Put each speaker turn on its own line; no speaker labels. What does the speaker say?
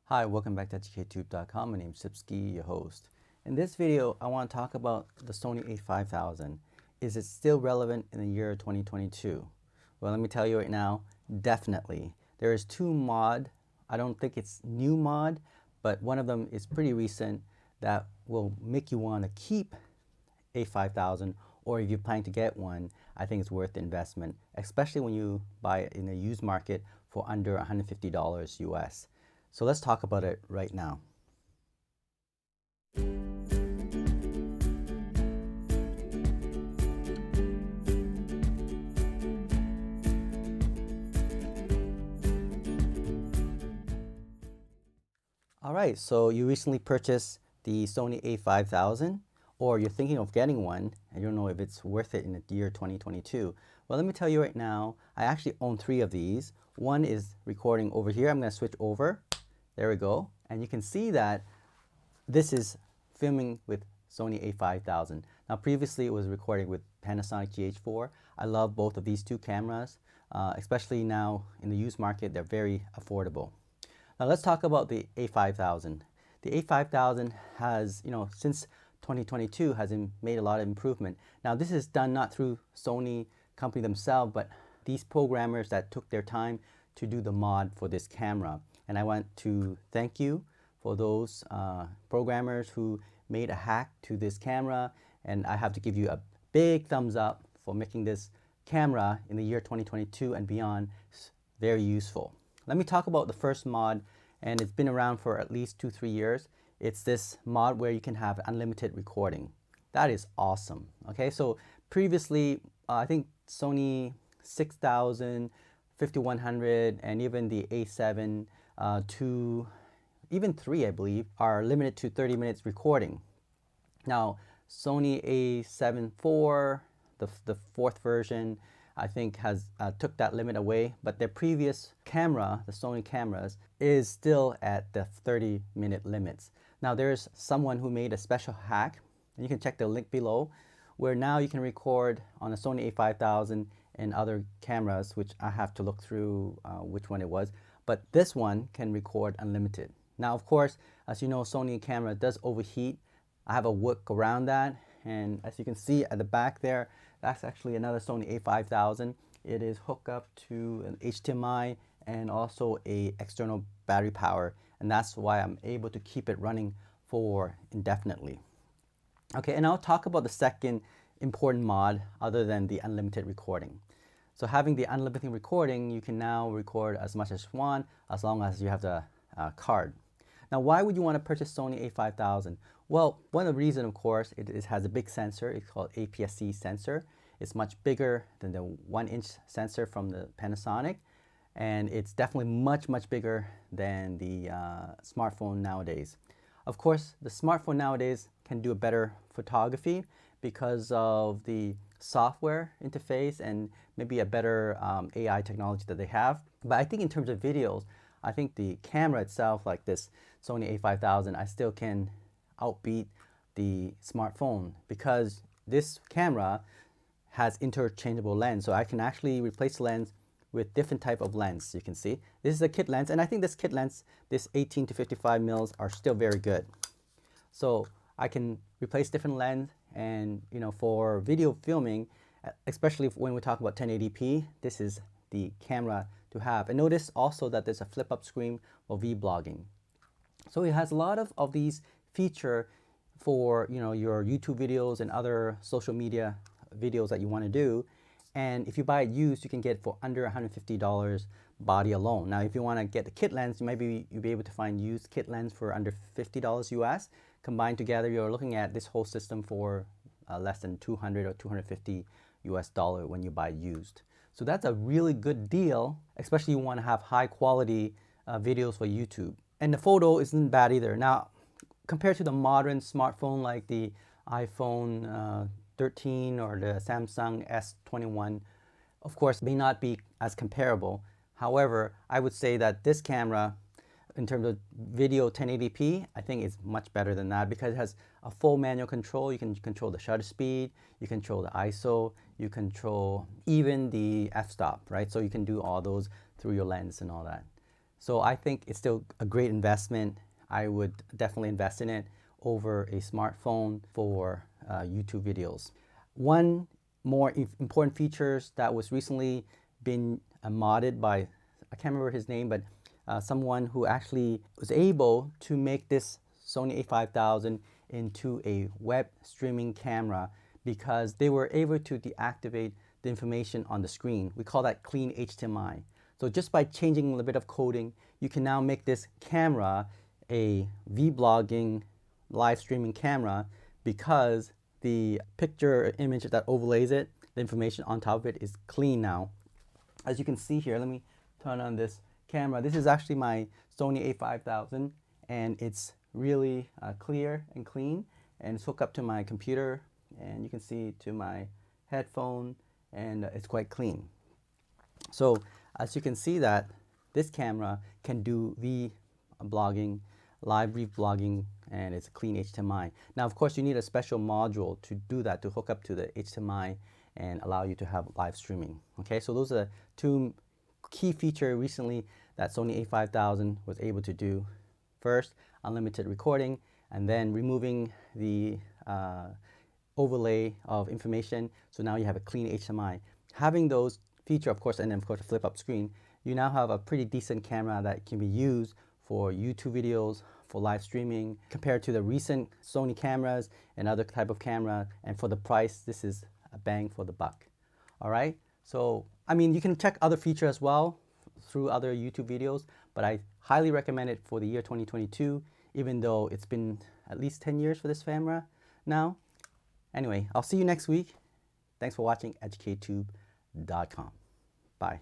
Hi, welcome back to EducateTube.com. My name is Sipsky, your host. In this video, I want to talk about the Sony a5000. Is it still relevant in the year 2022? Well, let me tell you right now, definitely. There is two mod. I don't think it's new mod, but one of them is pretty recent that will make you want to keep a5000, or if you plan to get one, I think it's worth the investment, especially when you buy it in a used market for under $150 US. So let's talk about it right now. All right, so you recently purchased the Sony a5000, or you're thinking of getting one, and you don't know if it's worth it in the year 2022. Well, let me tell you right now, I actually own 3 of these. One is recording over here. I'm going to switch over. There we go. And you can see that this is filming with Sony a5000. Now, previously it was recording with Panasonic GH4. I love both of these two cameras, especially now in the used market. They're very affordable. Now let's talk about the a5000. The a5000 has, since 2022 has made a lot of improvement. Now this is done not through Sony company themselves, but these programmers that took their time to do the mod for this camera. And I want to thank you for those programmers who made a hack to this camera. And I have to give you a big thumbs up for making this camera in the year 2022 and beyond very useful. Let me talk about the first mod, and it's been around for at least 2-3 years. It's this mod where you can have unlimited recording. That is awesome. Okay, so previously, I think Sony 6000, 5100, and even the A7 II, even 3, I believe, are limited to 30 minutes recording. Now, Sony A7 IV, the 4th version, I think has took that limit away, but their previous camera, the Sony cameras, is still at the 30-minute limits. Now there's someone who made a special hack, and you can check the link below, where now you can record on a Sony a5000 and other cameras, which I have to look through which one it was, but this one can record unlimited. Now, of course, as you know, Sony camera does overheat. I have a work around that, and as you can see at the back there, that's actually another Sony a5000. It is hooked up to an HDMI and also a external battery power, and that's why I'm able to keep it running for indefinitely. Okay, and I'll talk about the second important mod other than the unlimited recording. So having the unlimited recording, you can now record as much as you want as long as you have the card. Now, why would you want to purchase Sony a5000? Well, one of the reasons, of course, it has a big sensor. It's called APS-C sensor. It's much bigger than the 1-inch sensor from the Panasonic, and it's definitely much bigger than the smartphone nowadays. Of course, the smartphone nowadays can do a better photography because of the software interface and maybe a better AI technology that they have. But I think in terms of videos, I think the camera itself, like this Sony a5000, I still can outbeat the smartphone because this camera has interchangeable lens. So I can actually replace the lens with different type of lens. You can see this is a kit lens, and I think this kit lens, this 18 to 55 mils, are still very good. So I can replace different lens, and for video filming, especially when we talk about 1080p, this is the camera to have. And notice also that there's a flip-up screen for vlogging. So it has a lot of these features for your YouTube videos and other social media videos that you want to do. And if you buy it used, you can get it for under $150 body alone. Now, if you want to get the kit lens, maybe you'll be able to find used kit lens for under $50 US. Combined together, you're looking at this whole system for less than $200 or $250 US when you buy used. So that's a really good deal, especially if you want to have high quality videos for YouTube. And the photo isn't bad either. Now, compared to the modern smartphone like the iPhone 13 or the Samsung S21, of course, may not be as comparable. However, I would say that this camera, in terms of video 1080p, I think it's much better than that because it has a full manual control. You can control the shutter speed, you control the ISO, you control even the f-stop, right? So you can do all those through your lens and all that. So I think it's still a great investment. I would definitely invest in it over a smartphone for YouTube videos. One more important features that was recently been modded by, I can't remember his name, but someone who actually was able to make this Sony a5000 into a web streaming camera because they were able to deactivate the information on the screen. We call that clean HDMI. So just by changing a little bit of coding, you can now make this camera a vlogging live streaming camera because the picture image that overlays it, the information on top of it is clean now. As you can see here, let me turn on this camera. This is actually my Sony a5000 and it's really clear and clean, and it's hooked up to my computer, and you can see to my headphone, and it's quite clean. So as you can see that this camera can do vlogging, live vlogging, and it's a clean HDMI. Now of course you need a special module to do that, to hook up to the HDMI and allow you to have live streaming. Okay, so those are two key features recently that Sony a5000 was able to do. First, unlimited recording, and then removing the overlay of information, so now you have a clean HDMI. Having those feature, of course, and then of course a flip up screen, you now have a pretty decent camera that can be used for YouTube videos, for live streaming, compared to the recent Sony cameras and other type of camera. And for the price, this is a bang for the buck. All right, so I mean, you can check other features as well through other YouTube videos, but I highly recommend it for the year 2022, even though it's been at least 10 years for this camera now. Anyway, I'll see you next week. Thanks for watching EducateTube.com. Bye.